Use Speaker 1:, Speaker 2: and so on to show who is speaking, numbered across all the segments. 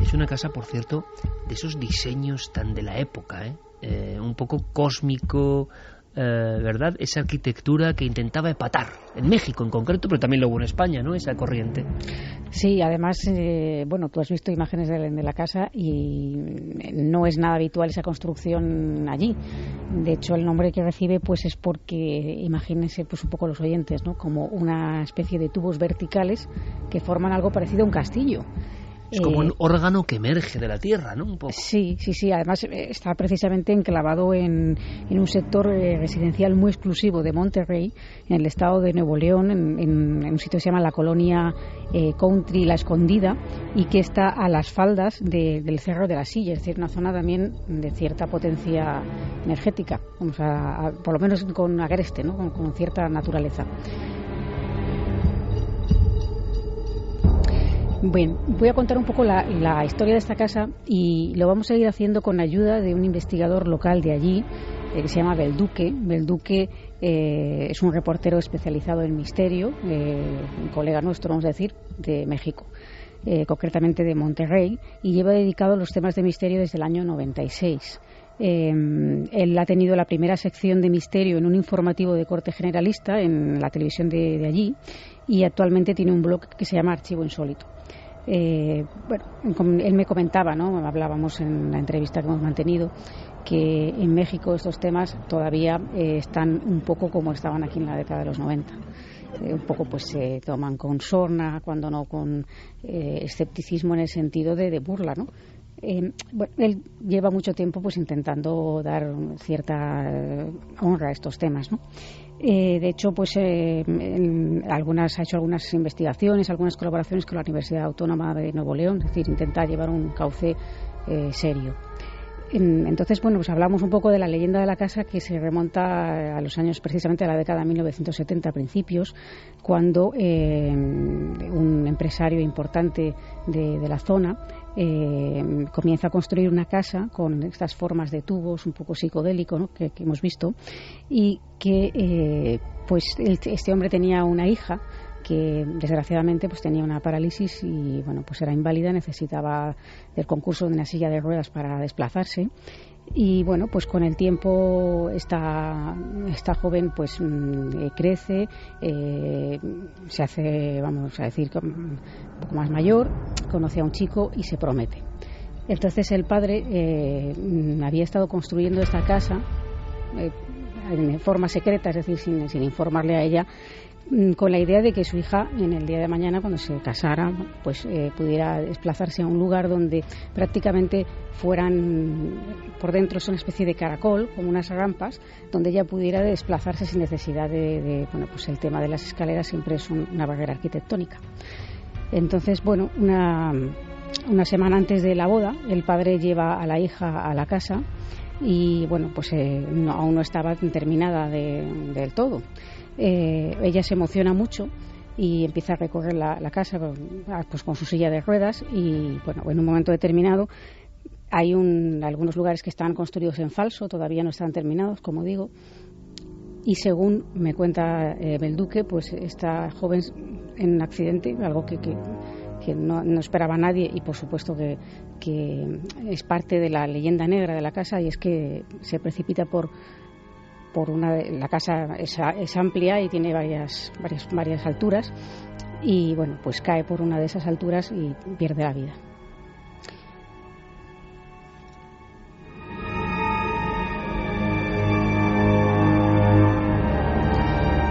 Speaker 1: Es una casa, por cierto, de esos diseños tan de la época, un poco cósmico, ¿verdad? Esa arquitectura que intentaba empatar, en México en concreto, pero también lo hubo en España, ¿no? Esa corriente.
Speaker 2: Sí, además, bueno, tú has visto imágenes de la casa y no es nada habitual esa construcción allí. De hecho, el nombre que recibe pues es porque, imagínense pues un poco los oyentes, ¿no? Como una especie de tubos verticales que forman algo parecido a un castillo.
Speaker 1: Es como un órgano que emerge de la tierra, ¿no? Un poco.
Speaker 2: Sí. Además, está precisamente enclavado en un sector residencial muy exclusivo de Monterrey, en el estado de Nuevo León, en un sitio que se llama la colonia Country La Escondida, y que está a las faldas del Cerro de la Silla, es decir, una zona también de cierta potencia energética, vamos por lo menos con agreste, ¿no? Con cierta naturaleza. Bien, voy a contar un poco la historia de esta casa y lo vamos a ir haciendo con ayuda de un investigador local de allí, que se llama Belduque. Belduque es un reportero especializado en misterio, un colega nuestro, vamos a decir, de México, concretamente de Monterrey, y lleva dedicado a los temas de misterio desde el año 96. Él ha tenido la primera sección de misterio en un informativo de corte generalista en la televisión de allí, y actualmente tiene un blog que se llama Archivo Insólito. Bueno, él me comentaba, ¿no? Hablábamos en la entrevista que hemos mantenido, que en México estos temas todavía están un poco como estaban aquí en la década de los 90. Un poco pues se toman con sorna, cuando no con escepticismo, en el sentido de burla, ¿no? Bueno, él lleva mucho tiempo pues intentando dar cierta honra a estos temas, ¿no? De hecho, pues ha hecho algunas investigaciones, algunas colaboraciones con la Universidad Autónoma de Nuevo León, es decir, intenta llevar un cauce serio. Entonces, bueno, pues hablamos un poco de la leyenda de la casa, que se remonta a los años, precisamente a la década de 1970 a principios, cuando un empresario importante de la zona comienza a construir una casa con estas formas de tubos un poco psicodélico, ¿no? que hemos visto, y que pues este hombre tenía una hija que desgraciadamente pues tenía una parálisis y bueno, pues era inválida, necesitaba del concurso de una silla de ruedas para desplazarse. Y bueno, pues con el tiempo esta joven pues crece, se hace, vamos a decir, un poco más mayor, conoce a un chico y se promete. Entonces el padre había estado construyendo esta casa en forma secreta, es decir, sin informarle a ella, con la idea de que su hija en el día de mañana, cuando se casara, pues pudiera desplazarse a un lugar donde prácticamente fueran, por dentro son una especie de caracol, como unas rampas, donde ella pudiera desplazarse sin necesidad bueno, pues el tema de las escaleras siempre es una barrera arquitectónica. Entonces, bueno, una semana antes de la boda, el padre lleva a la hija a la casa y bueno, pues aún no estaba terminada del todo. Ella se emociona mucho y empieza a recorrer la casa pues con su silla de ruedas y bueno, en un momento determinado hay algunos lugares que están construidos en falso, todavía no están terminados, como digo, y según me cuenta Belduque, pues esta joven en un accidente, algo que no esperaba nadie y por supuesto que es parte de la leyenda negra de la casa, y es que se precipita por la casa es amplia y tiene varias alturas, y bueno, pues cae por una de esas alturas y pierde la vida.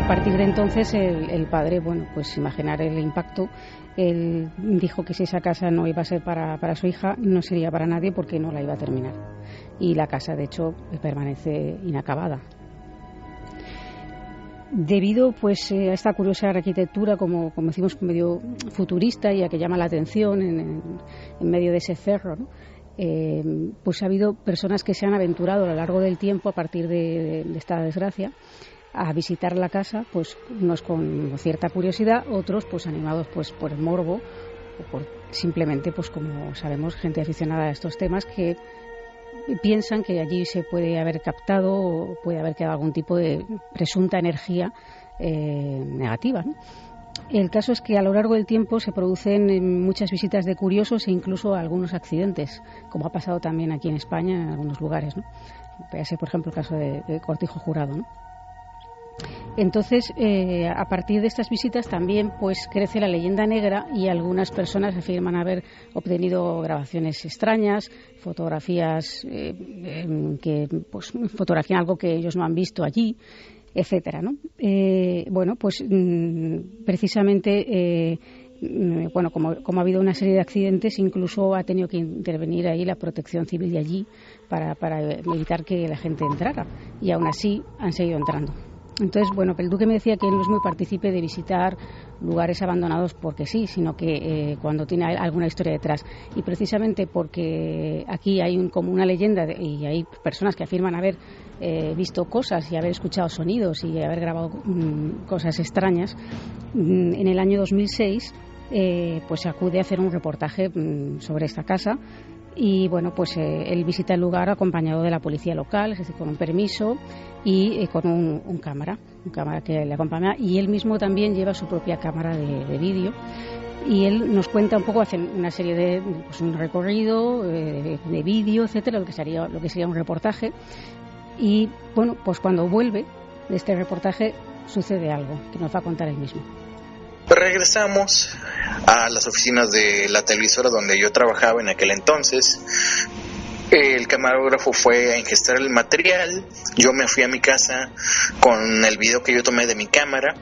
Speaker 2: A partir de entonces el padre, bueno, pues imaginar el impacto. Él dijo que si esa casa no iba a ser para su hija, no sería para nadie, porque no la iba a terminar, y la casa de hecho permanece inacabada. Debido pues a esta curiosa arquitectura, como decimos, medio futurista y a que llama la atención en medio de ese cerro, ¿no? Pues ha habido personas que se han aventurado a lo largo del tiempo, a partir de esta desgracia, a visitar la casa, pues unos con cierta curiosidad, otros pues animados pues por el morbo, o por simplemente, pues como sabemos, gente aficionada a estos temas que piensan que allí se puede haber captado o puede haber quedado algún tipo de presunta energía negativa, ¿no? El caso es que a lo largo del tiempo se producen muchas visitas de curiosos e incluso algunos accidentes, como ha pasado también aquí en España en algunos lugares, ¿no? Véase, por ejemplo, el caso de Cortijo Jurado, ¿no? Entonces, a partir de estas visitas también pues crece la leyenda negra y algunas personas afirman haber obtenido grabaciones extrañas, fotografías que pues fotografían algo que ellos no han visto allí, etcétera, ¿no? Bueno, pues precisamente bueno, como ha habido una serie de accidentes, incluso ha tenido que intervenir ahí la Protección Civil de allí para evitar que la gente entrara, y aún así han seguido entrando. Entonces, bueno, el duque me decía que él no es muy partícipe de visitar lugares abandonados porque sí, sino que cuando tiene alguna historia detrás. Y precisamente porque aquí hay como una leyenda y hay personas que afirman haber visto cosas y haber escuchado sonidos y haber grabado cosas extrañas, en el año 2006 pues acude a hacer un reportaje sobre esta casa. Y bueno, pues él visita el lugar acompañado de la policía local, es decir, con un permiso y con un cámara que le acompaña, y él mismo también lleva su propia cámara de vídeo, y él nos cuenta un poco, hace una serie de pues un recorrido de vídeo, etcétera, lo que sería un reportaje. Y bueno, pues cuando vuelve de este reportaje sucede algo que nos va a contar él mismo.
Speaker 3: Regresamos a las oficinas de la televisora donde yo trabajaba en aquel entonces. El camarógrafo fue a ingestar el material. Yo me fui a mi casa con el video que yo tomé de mi cámara.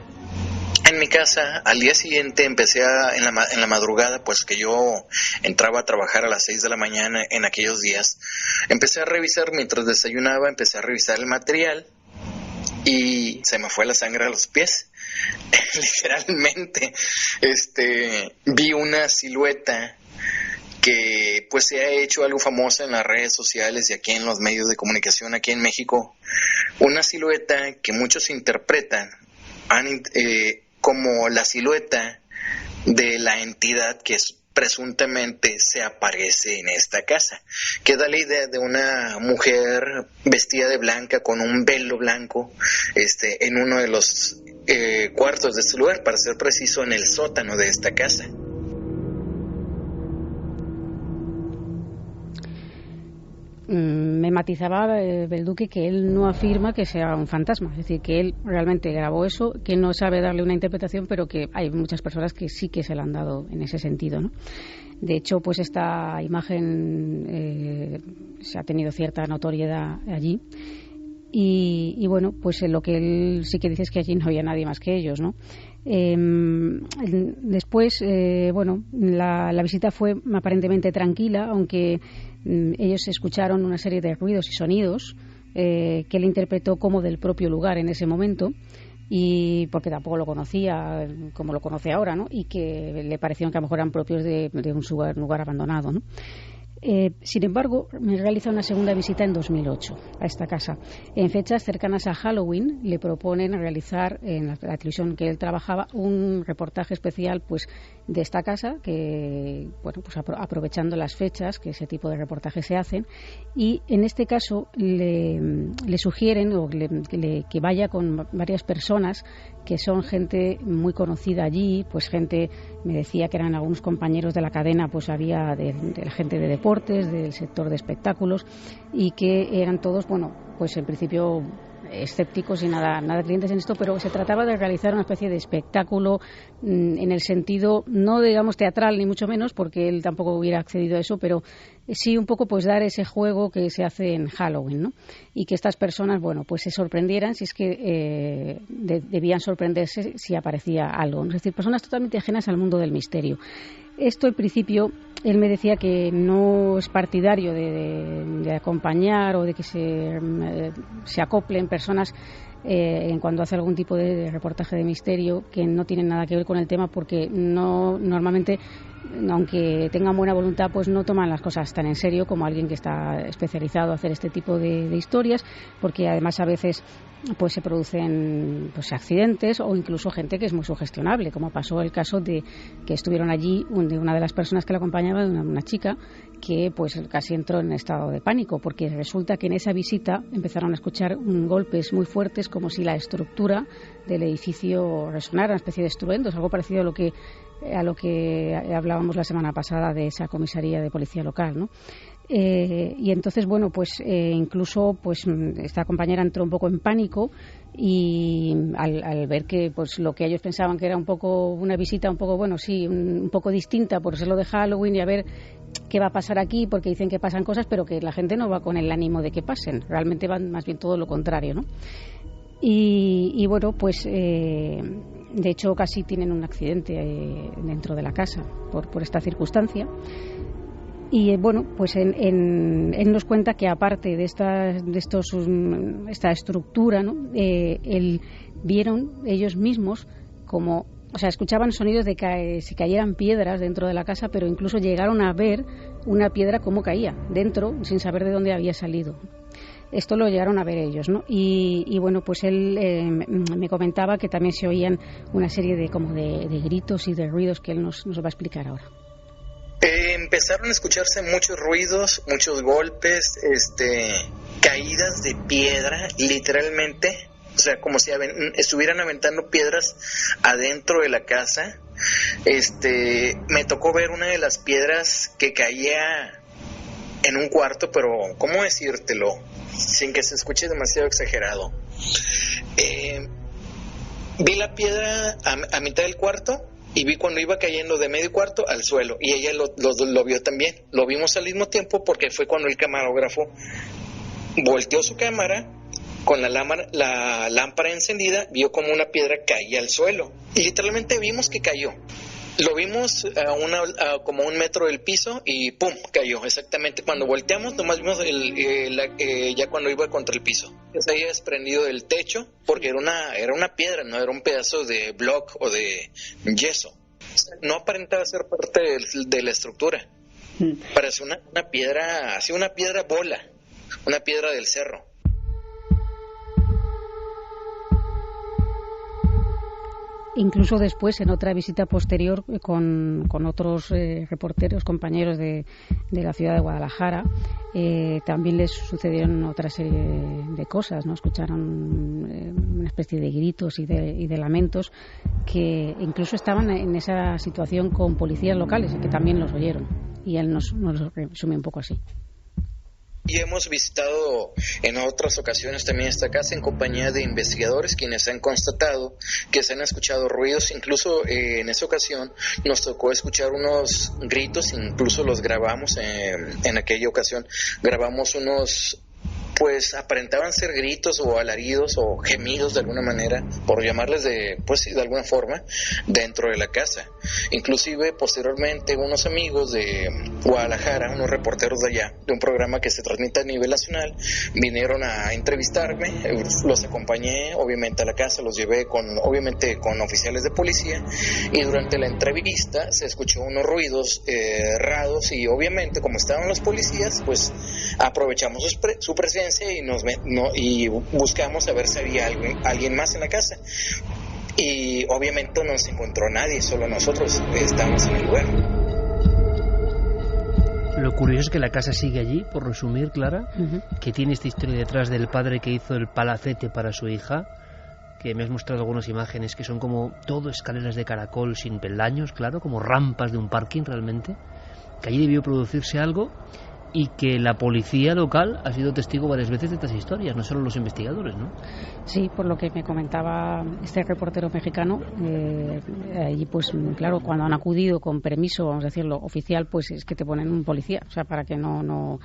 Speaker 3: En mi casa, al día siguiente en la madrugada, pues que yo entraba a trabajar a las 6 de la mañana en aquellos días, empecé a revisar mientras desayunaba, empecé a revisar el material y se me fue la sangre a los pies. Literalmente, vi una silueta que pues se ha hecho algo famosa en las redes sociales y aquí en los medios de comunicación aquí en México, una silueta que muchos interpretan como la silueta de la entidad que presuntamente se aparece en esta casa, que da la idea de una mujer vestida de blanca con un velo blanco en uno de los cuartos de este lugar, para ser preciso en el sótano de esta casa.
Speaker 2: Me matizaba Belduque que él no afirma que sea un fantasma, es decir, que él realmente grabó eso, que no sabe darle una interpretación, pero que hay muchas personas que sí que se la han dado en ese sentido, ¿no? De hecho, pues esta imagen se ha tenido cierta notoriedad allí. Y bueno, pues lo que él sí que dice es que allí no había nadie más que ellos, ¿no? Después, bueno, la visita fue aparentemente tranquila, aunque ellos escucharon una serie de ruidos y sonidos que él interpretó como del propio lugar en ese momento, y porque tampoco lo conocía como lo conoce ahora, ¿no? Y que le parecieron que a lo mejor eran propios de un lugar abandonado, ¿no? Sin embargo, me realiza una segunda visita en 2008 a esta casa. En fechas cercanas a Halloween le proponen realizar en la televisión que él trabajaba un reportaje especial pues de esta casa, que bueno, pues aprovechando las fechas que ese tipo de reportajes se hacen, y en este caso le sugieren que vaya con varias personas que son gente muy conocida allí, pues gente, me decía que eran algunos compañeros de la cadena, pues había de la gente de deportes, del sector de espectáculos, y que eran todos, bueno, pues en principio escépticos y nada creyentes en esto, pero se trataba de realizar una especie de espectáculo en el sentido, no digamos teatral ni mucho menos, porque él tampoco hubiera accedido a eso, pero sí un poco pues dar ese juego que se hace en Halloween, ¿no? Y que estas personas, bueno, pues se sorprendieran, si es que debían sorprenderse si aparecía algo, ¿no? Es decir, personas totalmente ajenas al mundo del misterio. Esto, en principio, él me decía que no es partidario de acompañar o de que se acoplen personas en cuando hace algún tipo de reportaje de misterio que no tienen nada que ver con el tema, porque no normalmente, aunque tengan buena voluntad, pues no toman las cosas tan en serio como alguien que está especializado a hacer este tipo de historias, porque además a veces pues se producen pues accidentes o incluso gente que es muy sugestionable, como pasó el caso de que estuvieron allí de una de las personas que la acompañaba, una chica que pues casi entró en estado de pánico, porque resulta que en esa visita empezaron a escuchar golpes muy fuertes, como si la estructura del edificio resonara, una especie de estruendos, algo parecido a lo que hablábamos la semana pasada de esa comisaría de policía local, ¿no? Y entonces, bueno, pues incluso pues esta compañera entró un poco en pánico y al ver que pues lo que ellos pensaban que era un poco una visita un poco, bueno, sí, un poco distinta por ser lo de Halloween y a ver qué va a pasar aquí, porque dicen que pasan cosas, pero que la gente no va con el ánimo de que pasen, realmente van más bien todo lo contrario, ¿no? Y bueno, pues de hecho casi tienen un accidente dentro de la casa por esta circunstancia. Y bueno, pues él nos cuenta que aparte de esta estructura, ¿no? Vieron ellos mismos como, o sea, escuchaban sonidos de que si cayeran piedras dentro de la casa, pero incluso llegaron a ver una piedra cómo caía dentro sin saber de dónde había salido. Esto lo llegaron a ver ellos, ¿no? Y bueno, pues él me comentaba que también se oían una serie de gritos y de ruidos que él nos va a explicar ahora.
Speaker 3: Empezaron a escucharse muchos ruidos, muchos golpes, caídas de piedra, literalmente, o sea, como si estuvieran aventando piedras adentro de la casa. Me tocó ver una de las piedras que caía en un cuarto, pero ¿cómo decírtelo? Sin que se escuche demasiado exagerado. Vi la piedra a mitad del cuarto y vi cuando iba cayendo de medio cuarto al suelo, y ella lo vio también. Lo vimos al mismo tiempo porque fue cuando el camarógrafo volteó su cámara con la lámpara encendida, vio como una piedra caía al suelo y literalmente vimos que cayó. Lo vimos a como 1 metro del piso y ¡pum!, cayó. Exactamente cuando volteamos, nomás vimos ya cuando iba contra el piso. Se había desprendido del techo porque era una piedra, no era un pedazo de block o de yeso. O sea, no aparentaba ser parte de la estructura. Parece una piedra, así una piedra bola, una piedra del cerro.
Speaker 2: Incluso después, en otra visita posterior con otros reporteros, compañeros de la ciudad de Guadalajara, también les sucedieron otra serie de cosas, ¿no? Escucharon una especie de gritos y de lamentos que incluso estaban en esa situación con policías locales, que también los oyeron. Y él nos resume un poco así.
Speaker 3: Y hemos visitado en otras ocasiones también esta casa en compañía de investigadores quienes han constatado que se han escuchado ruidos. Incluso en esa ocasión nos tocó escuchar unos gritos, incluso los grabamos en aquella ocasión. Grabamos unos, pues aparentaban ser gritos o alaridos o gemidos de alguna manera, por llamarles de alguna forma, dentro de la casa. Inclusive posteriormente unos amigos de Guadalajara, unos reporteros de allá, de un programa que se transmite a nivel nacional, vinieron a entrevistarme, los acompañé obviamente a la casa, los llevé obviamente con oficiales de policía, y durante la entrevista se escuchó unos ruidos raros, y obviamente como estaban los policías, pues aprovechamos su presencia y buscamos a ver si había alguien más en la casa, y obviamente no se encontró nadie, solo nosotros estábamos en el lugar.
Speaker 1: Lo curioso es que la casa sigue allí, por resumir, Clara, que tiene esta historia detrás del padre que hizo el palacete para su hija, que me has mostrado algunas imágenes que son como todo escaleras de caracol sin peldaños, claro, como rampas de un parking realmente, que allí debió producirse algo, y que la policía local ha sido testigo varias veces de estas historias, no solo los investigadores, ¿no?
Speaker 2: Sí, por lo que me comentaba este reportero mexicano, allí pues claro, cuando han acudido con permiso, vamos a decirlo, oficial, pues es que te ponen un policía, o sea, para que no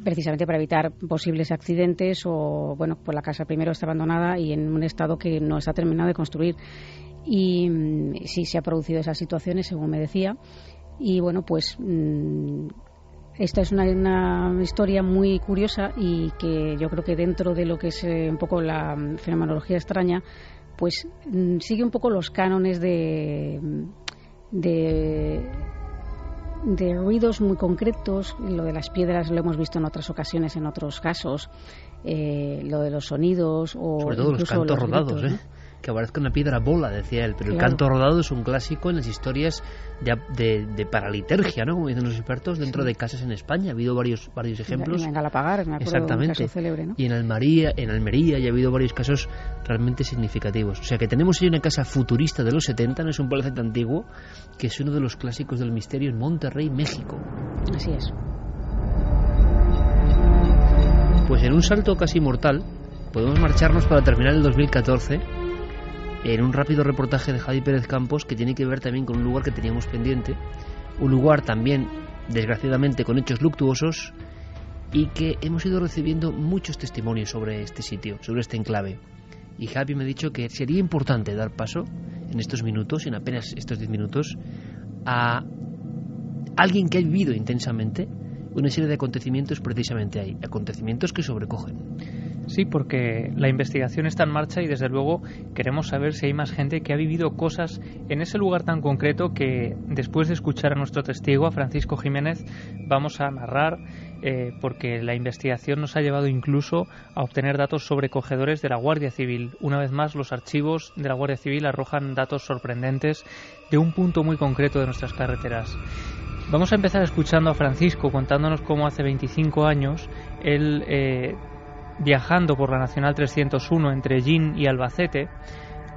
Speaker 2: precisamente para evitar posibles accidentes, o bueno, pues la casa primero está abandonada y en un estado que no está terminado de construir, y sí se ha producido esas situaciones, según me decía, y bueno, pues esta es una historia muy curiosa y que yo creo que dentro de lo que es un poco la fenomenología extraña, pues sigue un poco los cánones de ruidos muy concretos. Lo de las piedras lo hemos visto en otras ocasiones, en otros casos. lo de los sonidos o
Speaker 1: sobre todo los cantos rodados,
Speaker 2: gritos, ¿no?
Speaker 1: Que aparezca una piedra bola, decía él, pero
Speaker 2: claro.
Speaker 1: El canto rodado es un clásico en las historias de paralitergia, ¿no? Como dicen los expertos, dentro de casas en España. Ha habido varios ejemplos.
Speaker 2: En Galapagar, me acuerdo de un caso célebre, ¿no?
Speaker 1: Y en Almería ya ha habido varios casos realmente significativos. O sea que tenemos ahí una casa futurista de los 70, no es un palacete antiguo, que es uno de los clásicos del misterio en Monterrey, México.
Speaker 2: Así es.
Speaker 1: Pues en un salto casi mortal, podemos marcharnos para terminar el 2014 en un rápido reportaje de Javi Pérez Campos que tiene que ver también con un lugar que teníamos pendiente, un lugar también, desgraciadamente, con hechos luctuosos y que hemos ido recibiendo muchos testimonios sobre este sitio, sobre este enclave. Y Javi me ha dicho que sería importante dar paso en estos minutos, en apenas estos 10 minutos, a alguien que ha vivido intensamente una serie de acontecimientos precisamente ahí, acontecimientos que sobrecogen.
Speaker 4: Sí, porque la investigación está en marcha y desde luego queremos saber si hay más gente que ha vivido cosas en ese lugar tan concreto que después de escuchar a nuestro testigo, a Francisco Jiménez, vamos a narrar porque la investigación nos ha llevado incluso a obtener datos sobrecogedores de la Guardia Civil. Una vez más, los archivos de la Guardia Civil arrojan datos sorprendentes de un punto muy concreto de nuestras carreteras. Vamos a empezar escuchando a Francisco contándonos cómo hace 25 años él, viajando por la Nacional 301 entre Llín y Albacete,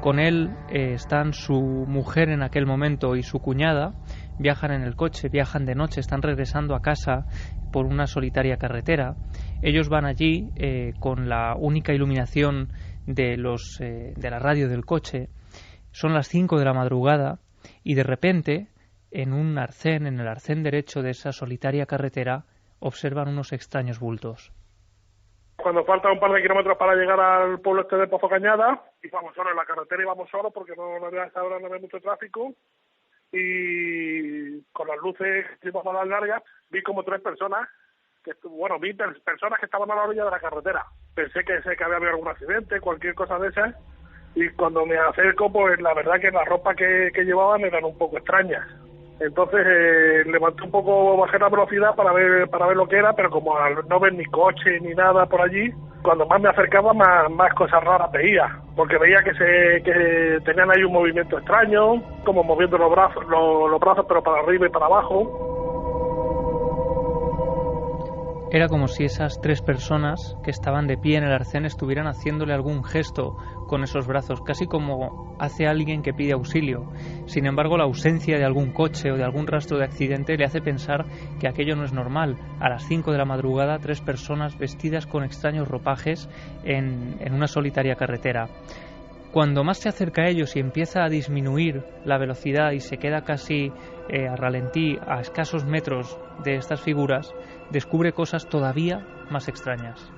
Speaker 4: con él están su mujer en aquel momento y su cuñada, viajan en el coche, viajan de noche, están regresando a casa por una solitaria carretera. Ellos van allí con la única iluminación de la radio del coche. Son las 5 de la madrugada y de repente, en un arcén, en el arcén derecho de esa solitaria carretera, observan unos extraños bultos.
Speaker 5: Cuando falta un par de kilómetros para llegar al pueblo este de Pozo Cañada, íbamos solos en la carretera, íbamos solos porque no había esa hora, no había mucho tráfico, y con las luces que íbamos a las largas, vi como 3 personas, vi personas que estaban a la orilla de la carretera. Pensé que había habido algún accidente, cualquier cosa de esas, y cuando me acerco, pues la verdad que la ropa que llevaban eran un poco extrañas. Entonces levanté un poco, bajé la velocidad para ver lo que era, pero como al no ver ni coche ni nada por allí, cuando más me acercaba más cosas raras veía, porque veía que tenían ahí un movimiento extraño, como moviendo los brazos pero para arriba y para abajo.
Speaker 4: Era como si esas 3 personas que estaban de pie en el arcén estuvieran haciéndole algún gesto con esos brazos, casi como hace alguien que pide auxilio. Sin embargo, la ausencia de algún coche o de algún rastro de accidente le hace pensar que aquello no es normal. A las 5 de la madrugada, 3 personas vestidas con extraños ropajes en una solitaria carretera. Cuando más se acerca a ellos y empieza a disminuir la velocidad y se queda casi a ralentí, a escasos metros de estas figuras, descubre cosas todavía más extrañas.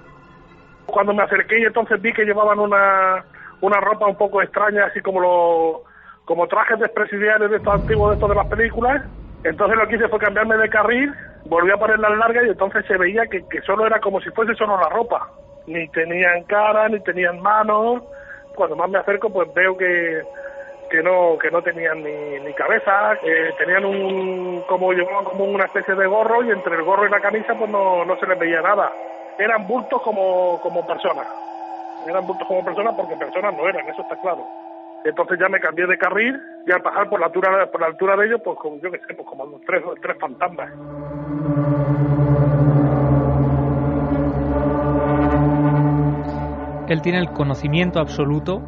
Speaker 5: Cuando me acerqué y entonces vi que llevaban una ropa un poco extraña, así como trajes de presidiarios de estos antiguos, de estos de las películas. Entonces lo que hice fue cambiarme de carril, volví a ponerla larga y entonces se veía que solo era como si fuese solo la ropa. Ni tenían cara, ni tenían manos. Cuando más me acerco, pues veo que no tenían ni cabeza, tenían llevaban como una especie de gorro, y entre el gorro y la camisa pues no se les veía nada. Eran bultos como personas. Eran bultos como personas porque personas no eran, eso está claro. Entonces ya me cambié de carril y al pasar por la altura de ellos, pues como yo qué sé, pues como tres fantasmas.
Speaker 4: Él tiene el conocimiento absoluto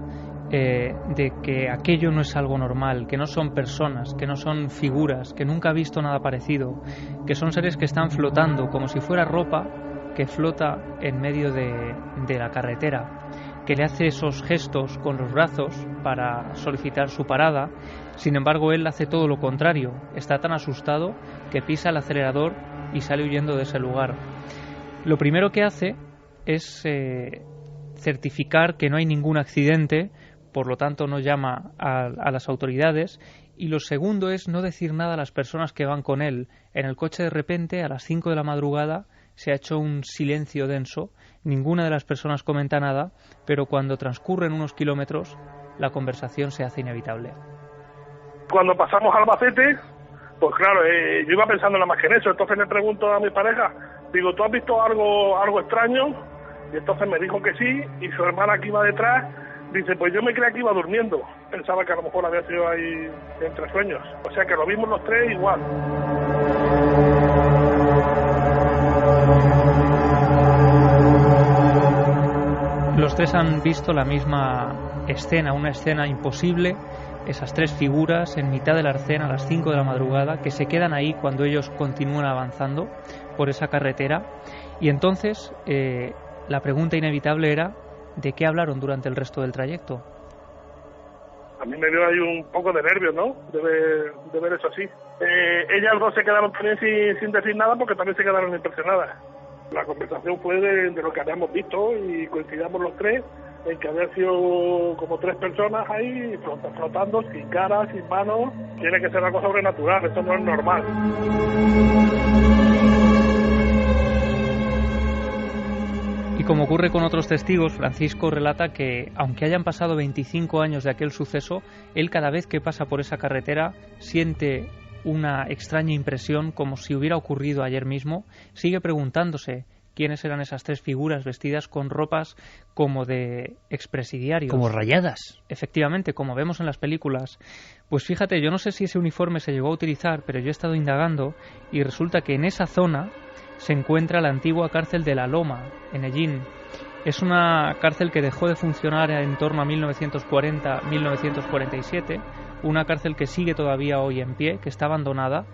Speaker 4: de que aquello no es algo normal, que no son personas, que no son figuras, que nunca ha visto nada parecido, que son seres que están flotando como si fuera ropa que flota en medio de la carretera, que le hace esos gestos con los brazos para solicitar su parada. Sin embargo, él hace todo lo contrario, está tan asustado que pisa el acelerador y sale huyendo de ese lugar. Lo primero que hace es certificar que no hay ningún accidente, por lo tanto no llama a las autoridades, y lo segundo es no decir nada a las personas que van con él. En el coche de repente, a las 5 de la madrugada, se ha hecho un silencio denso, ninguna de las personas comenta nada, pero cuando transcurren unos kilómetros, la conversación se hace inevitable.
Speaker 5: Cuando pasamos a Albacete, pues claro, yo iba pensando nada más que en eso, entonces le pregunto a mi pareja, digo, ¿tú has visto algo extraño? Y entonces me dijo que sí, y su hermana que iba detrás dice, pues yo me creía que iba durmiendo. Pensaba que a lo mejor había sido ahí entre sueños. O sea que lo vimos los tres igual.
Speaker 4: Los tres han visto la misma escena, una escena imposible, esas tres figuras en mitad de la arcena a las 5 de la madrugada que se quedan ahí cuando ellos continúan avanzando por esa carretera. Y entonces la pregunta inevitable era ¿de qué hablaron durante el resto del trayecto?
Speaker 5: A mí me dio ahí un poco de nervios, ¿no? De ver eso así. Ellas dos se quedaron también sin decir nada porque también se quedaron impresionadas. La conversación fue de lo que habíamos visto y coincidamos los tres en que había sido como 3 personas ahí flotando sin cara, sin manos. Tiene que ser algo sobrenatural, esto no es normal.
Speaker 4: Y como ocurre con otros testigos, Francisco relata que, aunque hayan pasado 25 años de aquel suceso, él cada vez que pasa por esa carretera siente una extraña impresión como si hubiera ocurrido ayer mismo. Sigue preguntándose quiénes eran esas 3 figuras vestidas con ropas como de expresidiarios.
Speaker 1: Como rayadas.
Speaker 4: Efectivamente, como vemos en las películas. Pues fíjate, yo no sé si ese uniforme se llegó a utilizar, pero yo he estado indagando y resulta que en esa zona se encuentra la antigua cárcel de La Loma, en Hellín. Es una cárcel que dejó de funcionar en torno a 1940-1947, una cárcel que sigue todavía hoy en pie, que está abandonada,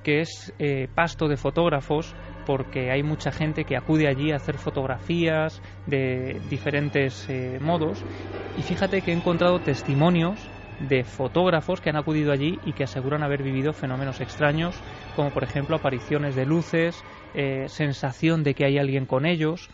Speaker 4: que es pasto de fotógrafos, porque hay mucha gente que acude allí a hacer fotografías de diferentes modos. Y fíjate que he encontrado testimonios de fotógrafos que han acudido allí y que aseguran haber vivido fenómenos extraños, como por ejemplo apariciones de luces, sensación de que hay alguien con ellos,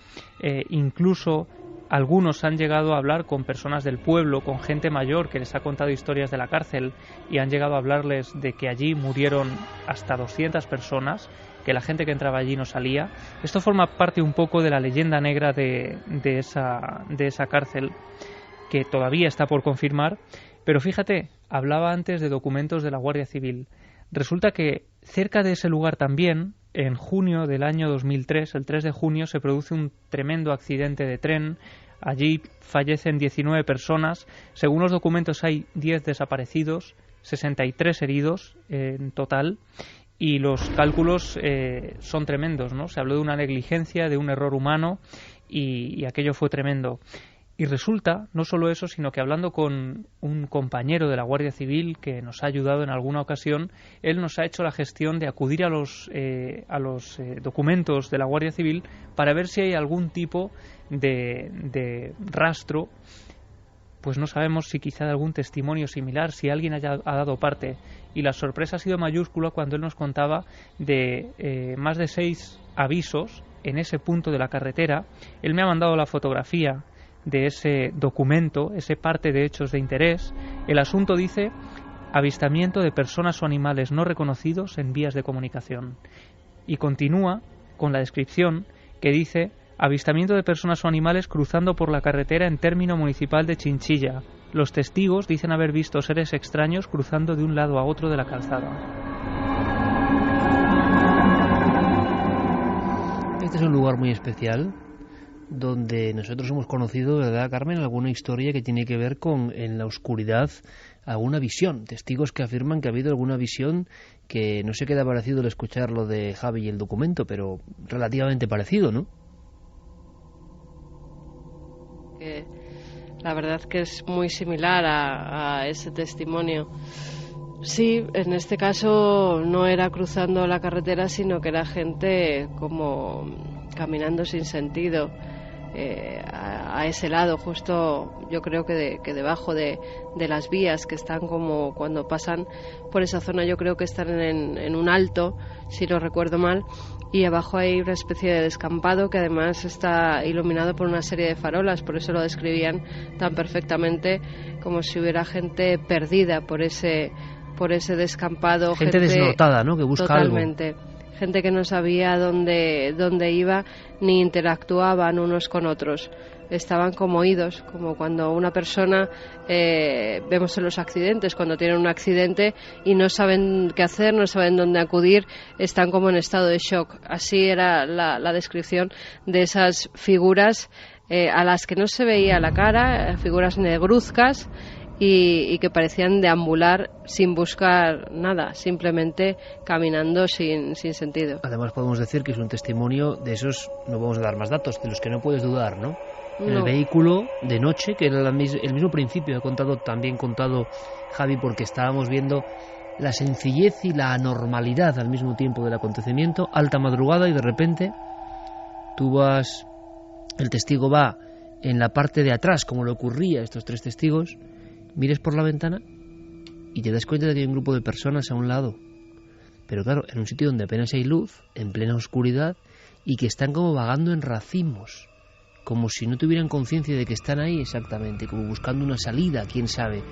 Speaker 4: incluso algunos han llegado a hablar con personas del pueblo, con gente mayor que les ha contado historias de la cárcel y han llegado a hablarles de que allí murieron hasta 200 personas, que la gente que entraba allí no salía. Esto forma parte un poco de la leyenda negra de esa cárcel, que todavía está por confirmar. Pero fíjate, hablaba antes de documentos de la Guardia Civil. Resulta que cerca de ese lugar también, en junio del año 2003, el 3 de junio, se produce un tremendo accidente de tren. Allí fallecen 19 personas. Según los documentos hay 10 desaparecidos, 63 heridos en total. Y los cálculos son tremendos, ¿no? Se habló de una negligencia, de un error humano y aquello fue tremendo. Y resulta, no solo eso, sino que hablando con un compañero de la Guardia Civil que nos ha ayudado en alguna ocasión, él nos ha hecho la gestión de acudir a los documentos de la Guardia Civil para ver si hay algún tipo de rastro. Pues no sabemos si quizá de algún testimonio similar, si alguien ha dado parte. Y la sorpresa ha sido mayúscula cuando él nos contaba de más de 6 avisos en ese punto de la carretera. Él me ha mandado la fotografía de ese documento, ese parte de hechos de interés. El asunto dice avistamiento de personas o animales no reconocidos en vías de comunicación. Y continúa con la descripción que dice avistamiento de personas o animales cruzando por la carretera en término municipal de Chinchilla. Los testigos dicen haber visto seres extraños cruzando de un lado a otro de la calzada.
Speaker 1: Este es un lugar muy especial donde nosotros hemos conocido, ¿verdad, Carmen?, alguna historia que tiene que ver con, en la oscuridad, alguna visión. Testigos que afirman que ha habido alguna visión que no sé qué da parecido al escuchar lo de Javi y el documento, pero relativamente parecido, ¿no?
Speaker 6: La verdad que es muy similar a ese testimonio. Sí, en este caso no era cruzando la carretera, sino que era gente como caminando sin sentido. A ese lado, justo yo creo que debajo de las vías que están como cuando pasan por esa zona, yo creo que están en un alto, si lo recuerdo mal, y abajo hay una especie de descampado que además está iluminado por una serie de farolas, por eso lo describían tan perfectamente, como si hubiera gente perdida por ese descampado,
Speaker 1: gente desnortada, ¿no?, que busca
Speaker 6: totalmente
Speaker 1: algo.
Speaker 6: Gente que no sabía dónde iba ni interactuaban unos con otros. Estaban como oídos, como cuando una persona, vemos en los accidentes, cuando tienen un accidente y no saben qué hacer, no saben dónde acudir, están como en estado de shock. Así era la descripción de esas figuras a las que no se veía la cara, figuras negruzcas y que parecían deambular sin buscar nada, simplemente caminando sin sentido.
Speaker 1: Además podemos decir que es un testimonio de esos, no vamos a dar más datos, de los que no puedes dudar, ¿no? En el vehículo de noche, que era el mismo principio, también contado Javi, porque estábamos viendo la sencillez y la anormalidad al mismo tiempo del acontecimiento, alta madrugada, y de repente el testigo va en la parte de atrás, como le ocurría a estos 3 testigos, mires por la ventana y te das cuenta de que hay un grupo de personas a un lado, pero claro, en un sitio donde apenas hay luz, en plena oscuridad, y que están como vagando en racimos, como si no tuvieran conciencia de que están ahí exactamente, como buscando una salida, quién sabe.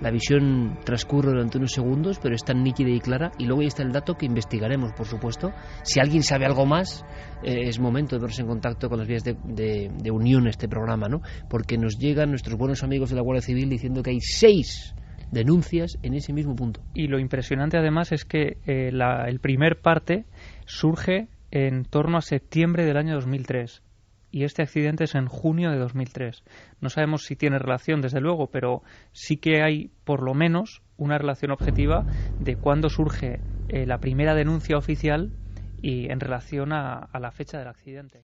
Speaker 1: La visión transcurre durante unos segundos, pero es tan nítida y clara, y luego ahí está el dato que investigaremos, por supuesto. Si alguien sabe algo más, es momento de ponerse en contacto con las vías de unión a este programa, ¿no? Porque nos llegan nuestros buenos amigos de la Guardia Civil diciendo que hay 6 denuncias en ese mismo punto.
Speaker 4: Y lo impresionante además es que el primer parte surge en torno a septiembre del año 2003 y este accidente es en junio de 2003. No sabemos si tiene relación, desde luego, pero sí que hay por lo menos una relación objetiva de cuándo surge la primera denuncia oficial y en relación a la fecha del accidente.